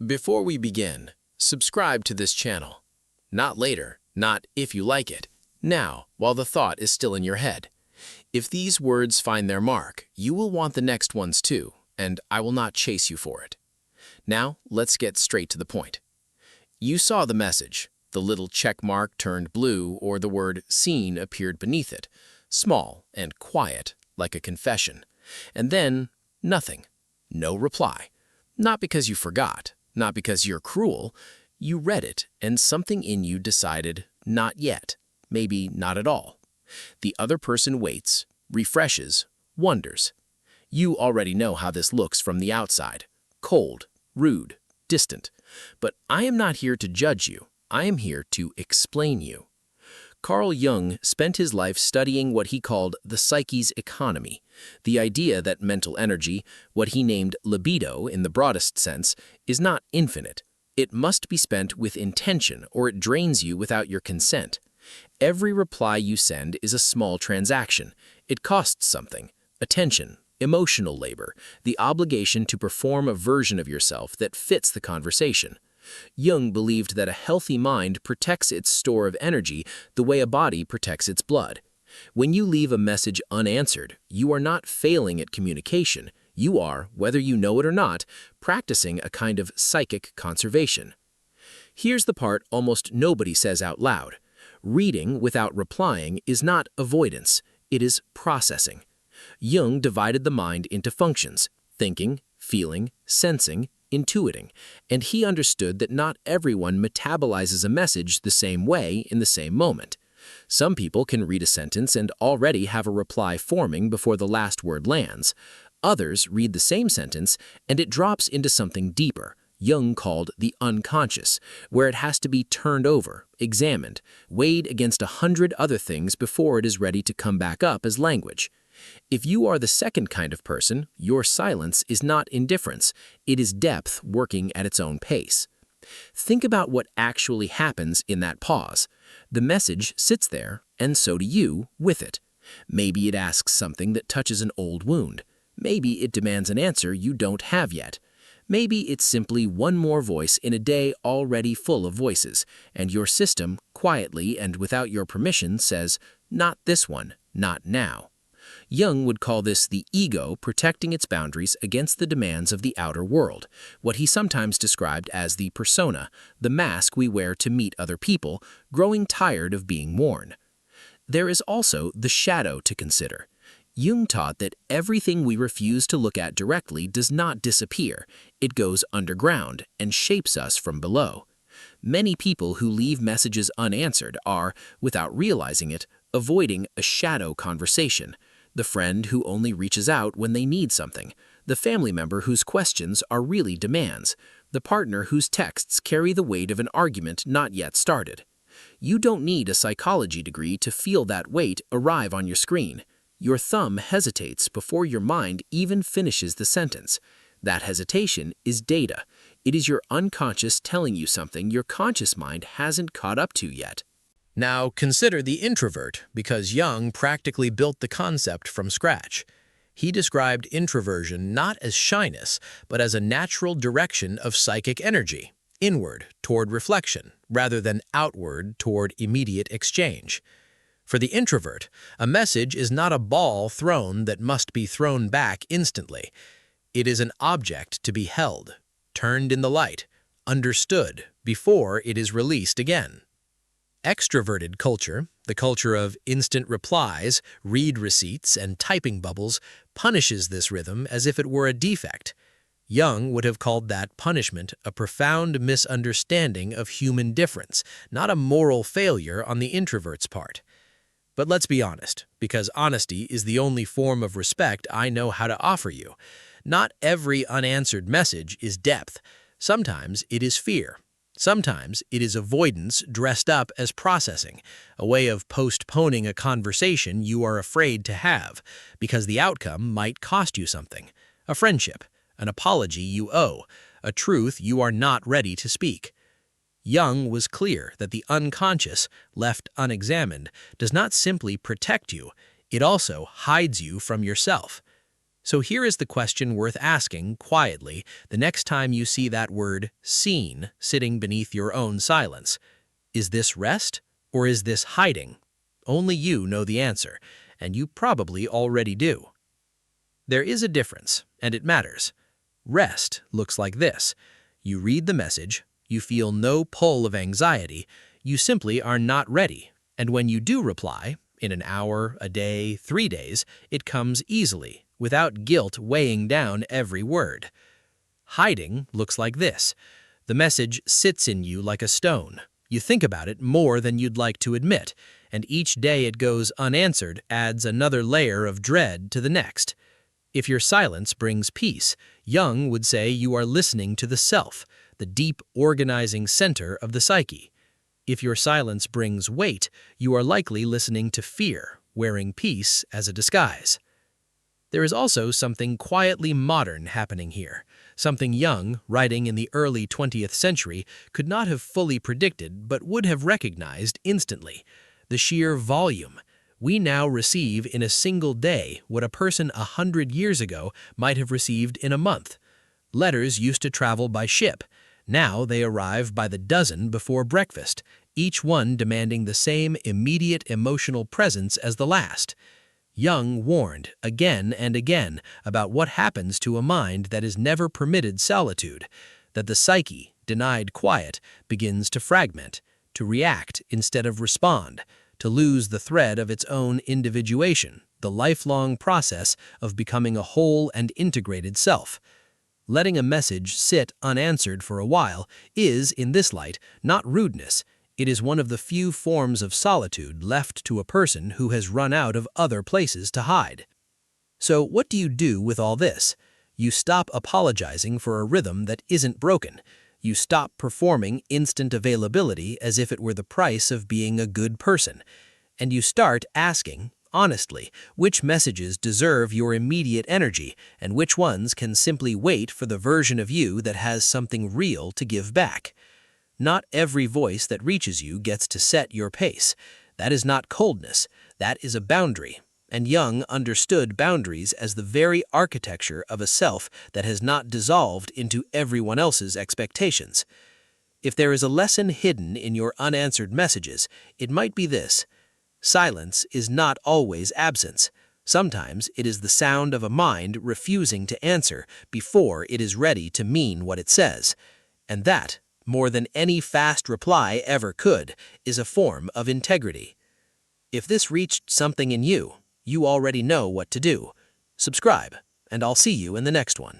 Before we begin, subscribe to this channel. Not later, not if you like it. Now, while the thought is still in your head. If these words find their mark, you will want the next ones too, and I will not chase you for it. Now, let's get straight to the point. You saw the message. The little check mark turned blue or the word seen appeared beneath it, small and quiet, like a confession. And then, nothing. No reply. Not because you forgot, not because you're cruel. You read it, and something in you decided, not yet, maybe not at all. The other person waits, refreshes, wonders. You already know how this looks from the outside. Cold, rude, distant. But I am not here to judge you. I am here to explain you. Carl Jung spent his life studying what he called the psyche's economy, the idea that mental energy, what he named libido in the broadest sense, is not infinite. It must be spent with intention or it drains you without your consent. Every reply you send is a small transaction. It costs something: attention, emotional labor, the obligation to perform a version of yourself that fits the conversation. Jung believed that a healthy mind protects its store of energy the way a body protects its blood. When you leave a message unanswered, you are not failing at communication. You are, whether you know it or not, practicing a kind of psychic conservation. Here's the part almost nobody says out loud. Reading without replying is not avoidance, it is processing. Jung divided the mind into functions: thinking, feeling, sensing, intuiting, and he understood that not everyone metabolizes a message the same way in the same moment. Some people can read a sentence and already have a reply forming before the last word lands. Others read the same sentence and it drops into something deeper, Jung called the unconscious, where it has to be turned over, examined, weighed against 100 other things before it is ready to come back up as language. If you are the second kind of person, your silence is not indifference, it is depth working at its own pace. Think about what actually happens in that pause. The message sits there, and so do you with it. Maybe it asks something that touches an old wound. Maybe it demands an answer you don't have yet. Maybe it's simply one more voice in a day already full of voices, and your system, quietly and without your permission, says, "Not this one, not now." Jung would call this the ego protecting its boundaries against the demands of the outer world, what he sometimes described as the persona, the mask we wear to meet other people, growing tired of being worn. There is also the shadow to consider. Jung taught that everything we refuse to look at directly does not disappear. It goes underground and shapes us from below. Many people who leave messages unanswered are, without realizing it, avoiding a shadow conversation. The friend who only reaches out when they need something, the family member whose questions are really demands, the partner whose texts carry the weight of an argument not yet started. You don't need a psychology degree to feel that weight arrive on your screen. Your thumb hesitates before your mind even finishes the sentence. That hesitation is data. It is your unconscious telling you something your conscious mind hasn't caught up to yet. Now consider the introvert, because Jung practically built the concept from scratch. He described introversion not as shyness, but as a natural direction of psychic energy, inward toward reflection, rather than outward toward immediate exchange. For the introvert, a message is not a ball thrown that must be thrown back instantly. It is an object to be held, turned in the light, understood before it is released again. Extroverted culture, the culture of instant replies, read receipts, and typing bubbles, punishes this rhythm as if it were a defect. Jung would have called that punishment a profound misunderstanding of human difference, not a moral failure on the introvert's part. But let's be honest, because honesty is the only form of respect I know how to offer you. Not every unanswered message is depth. Sometimes it is fear. Sometimes it is avoidance dressed up as processing, a way of postponing a conversation you are afraid to have, because the outcome might cost you something: a friendship, an apology you owe, a truth you are not ready to speak. Jung was clear that the unconscious, left unexamined, does not simply protect you, it also hides you from yourself. So here is the question worth asking quietly the next time you see that word seen sitting beneath your own silence. Is this rest or is this hiding? Only you know the answer, and you probably already do. There is a difference, and it matters. Rest looks like this. You read the message, you feel no pull of anxiety, you simply are not ready, and when you do reply, in an hour, a day, 3 days, it comes easily, without guilt weighing down every word. Hiding looks like this. The message sits in you like a stone. You think about it more than you'd like to admit, and each day it goes unanswered adds another layer of dread to the next. If your silence brings peace, Jung would say you are listening to the self, the deep organizing center of the psyche. If your silence brings weight, you are likely listening to fear, wearing peace as a disguise. There is also something quietly modern happening here, something Jung, writing in the early 20th century, could not have fully predicted but would have recognized instantly: the sheer volume. We now receive in a single day what a person 100 years ago might have received in a month. Letters used to travel by ship. Now they arrive by the dozen before breakfast, each one demanding the same immediate emotional presence as the last. Jung warned again and again about what happens to a mind that is never permitted solitude, that the psyche, denied quiet, begins to fragment, to react instead of respond, to lose the thread of its own individuation, the lifelong process of becoming a whole and integrated self. Letting a message sit unanswered for a while is, in this light, not rudeness. It is one of the few forms of solitude left to a person who has run out of other places to hide. So what do you do with all this? You stop apologizing for a rhythm that isn't broken. You stop performing instant availability as if it were the price of being a good person. And you start asking, honestly, which messages deserve your immediate energy and which ones can simply wait for the version of you that has something real to give back. Not every voice that reaches you gets to set your pace. That is not coldness, that is a boundary. And Jung understood boundaries as the very architecture of a self that has not dissolved into everyone else's expectations. If there is a lesson hidden in your unanswered messages, it might be this: silence is not always absence. Sometimes it is the sound of a mind refusing to answer before it is ready to mean what it says. And that, more than any fast reply ever could, is a form of integrity. If this reached something in you, you already know what to do. Subscribe, and I'll see you in the next one.